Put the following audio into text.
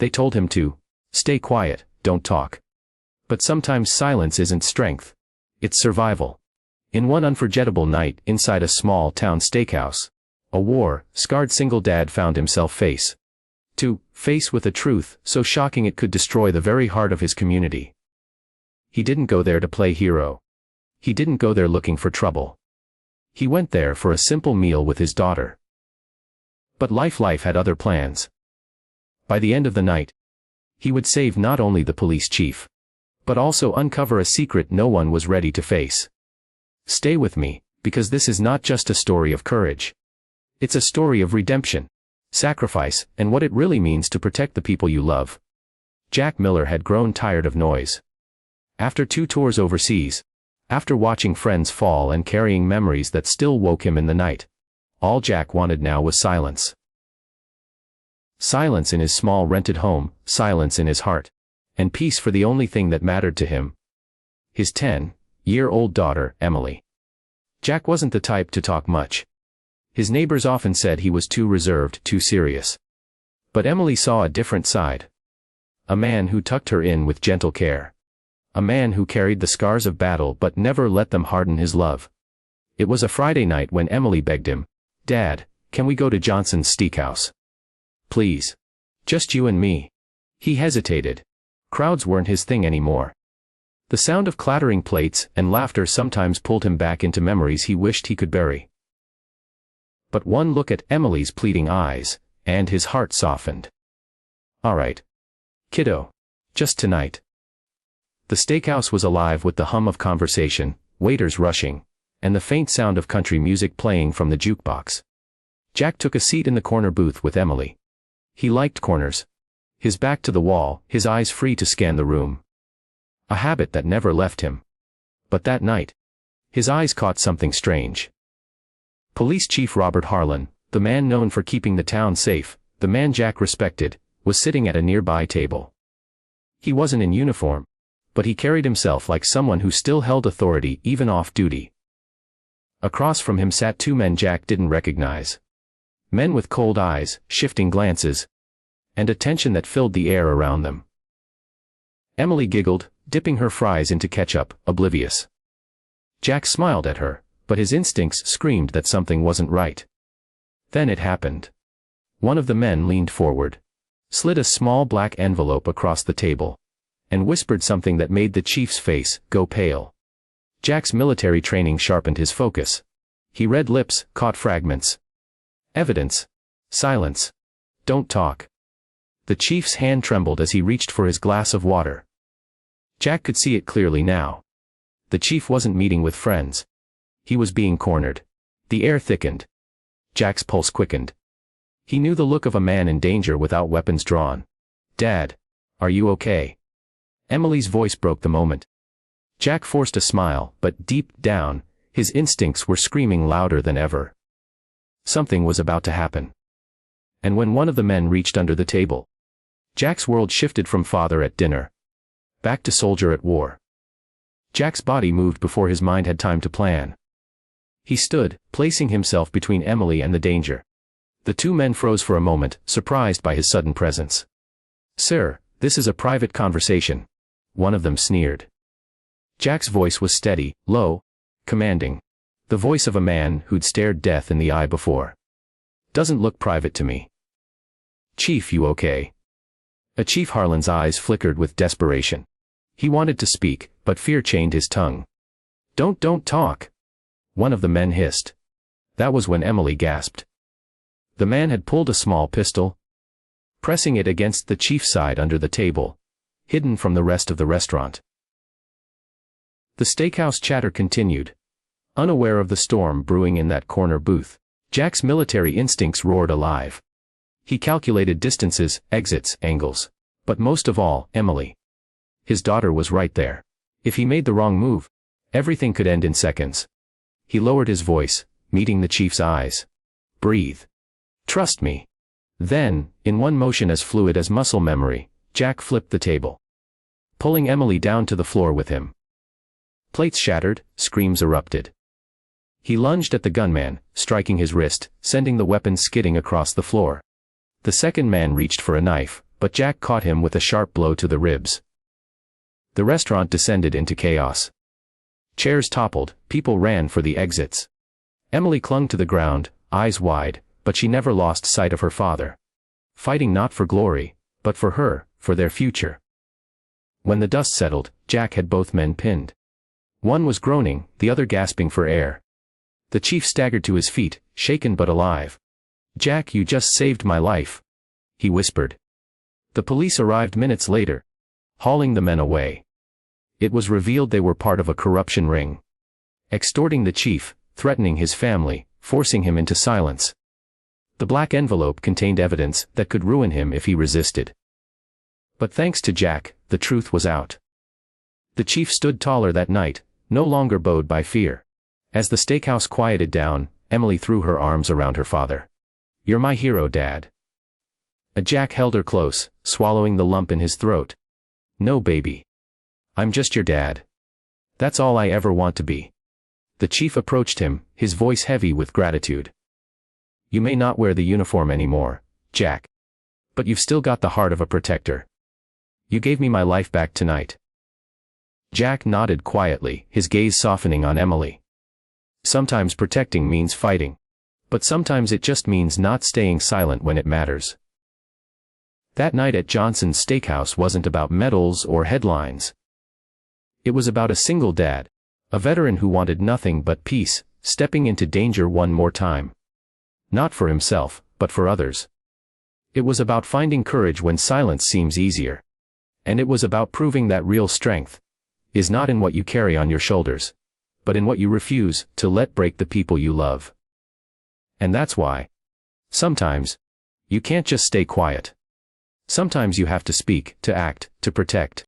They told him to stay quiet, don't talk. But sometimes silence isn't strength. It's survival. In one unforgettable night inside a small town steakhouse, a war-scarred single dad found himself face to face with a truth so shocking it could destroy the very heart of his community. He didn't go there to play hero. He didn't go there looking for trouble. He went there for a simple meal with his daughter. But life had other plans. By the end of the night, he would save not only the police chief, but also uncover a secret no one was ready to face. Stay with me, because this is not just a story of courage. It's a story of redemption, sacrifice, and what it really means to protect the people you love. Jack Miller had grown tired of noise. After 2 tours overseas, after watching friends fall and carrying memories that still woke him in the night, all Jack wanted now was silence. Silence in his small rented home, silence in his heart, and peace for the only thing that mattered to him: his 10-year-old daughter, Emily. Jack wasn't the type to talk much. His neighbors often said he was too reserved, too serious. But Emily saw a different side. A man who tucked her in with gentle care. A man who carried the scars of battle but never let them harden his love. It was a Friday night when Emily begged him, "Dad, can we go to Johnson's Steakhouse? Please. Just you and me." He hesitated. Crowds weren't his thing anymore. The sound of clattering plates and laughter sometimes pulled him back into memories he wished he could bury. But one look at Emily's pleading eyes, and his heart softened. "All right, kiddo. Just tonight." The steakhouse was alive with the hum of conversation, waiters rushing, and the faint sound of country music playing from the jukebox. Jack took a seat in the corner booth with Emily. He liked corners. His back to the wall, his eyes free to scan the room. A habit that never left him. But that night, his eyes caught something strange. Police Chief Robert Harlan, the man known for keeping the town safe, the man Jack respected, was sitting at a nearby table. He wasn't in uniform, but he carried himself like someone who still held authority even off duty. Across from him sat 2 men Jack didn't recognize. Men with cold eyes, shifting glances, and a tension that filled the air around them. Emily giggled, dipping her fries into ketchup, oblivious. Jack smiled at her, but his instincts screamed that something wasn't right. Then it happened. One of the men leaned forward, slid a small black envelope across the table, and whispered something that made the chief's face go pale. Jack's military training sharpened his focus. He read lips, caught fragments. Evidence. Silence. Don't talk. The chief's hand trembled as he reached for his glass of water. Jack could see it clearly now. The chief wasn't meeting with friends. He was being cornered. The air thickened. Jack's pulse quickened. He knew the look of a man in danger without weapons drawn. "Dad, are you okay?" Emily's voice broke the moment. Jack forced a smile, but deep down, his instincts were screaming louder than ever. Something was about to happen. And when one of the men reached under the table, Jack's world shifted from father at dinner back to soldier at war. Jack's body moved before his mind had time to plan. He stood, placing himself between Emily and the danger. The 2 men froze for a moment, surprised by his sudden presence. "Sir, this is a private conversation," one of them sneered. Jack's voice was steady, low, commanding. The voice of a man who'd stared death in the eye before. "Doesn't look private to me." "Chief, you okay?" Chief Harlan's eyes flickered with desperation. He wanted to speak, but fear chained his tongue. Don't talk," one of the men hissed. That was when Emily gasped. The man had pulled a small pistol, pressing it against the chief's side under the table, hidden from the rest of the restaurant. The steakhouse chatter continued. Unaware of the storm brewing in that corner booth, Jack's military instincts roared alive. He calculated distances, exits, angles. But most of all, Emily. His daughter was right there. If he made the wrong move, everything could end in seconds. He lowered his voice, meeting the chief's eyes. "Breathe. Trust me." Then, in one motion as fluid as muscle memory, Jack flipped the table, pulling Emily down to the floor with him. Plates shattered, screams erupted. He lunged at the gunman, striking his wrist, sending the weapon skidding across the floor. The second man reached for a knife, but Jack caught him with a sharp blow to the ribs. The restaurant descended into chaos. Chairs toppled, people ran for the exits. Emily clung to the ground, eyes wide, but she never lost sight of her father. Fighting not for glory, but for her, for their future. When the dust settled, Jack had both men pinned. One was groaning, the other gasping for air. The chief staggered to his feet, shaken but alive. "Jack, you just saved my life," he whispered. The police arrived minutes later, hauling the men away. It was revealed they were part of a corruption ring. Extorting the chief, threatening his family, forcing him into silence. The black envelope contained evidence that could ruin him if he resisted. But thanks to Jack, the truth was out. The chief stood taller that night, no longer bowed by fear. As the steakhouse quieted down, Emily threw her arms around her father. "You're my hero, Dad." Jack held her close, swallowing the lump in his throat. "No, baby. I'm just your dad. That's all I ever want to be." The chief approached him, his voice heavy with gratitude. "You may not wear the uniform anymore, Jack. But you've still got the heart of a protector. You gave me my life back tonight." Jack nodded quietly, his gaze softening on Emily. Sometimes protecting means fighting. But sometimes it just means not staying silent when it matters. That night at Johnson's Steakhouse wasn't about medals or headlines. It was about a single dad, a veteran who wanted nothing but peace, stepping into danger one more time. Not for himself, but for others. It was about finding courage when silence seems easier. And it was about proving that real strength is not in what you carry on your shoulders, but in what you refuse to let break the people you love. And that's why, sometimes, you can't just stay quiet. Sometimes you have to speak, to act, to protect.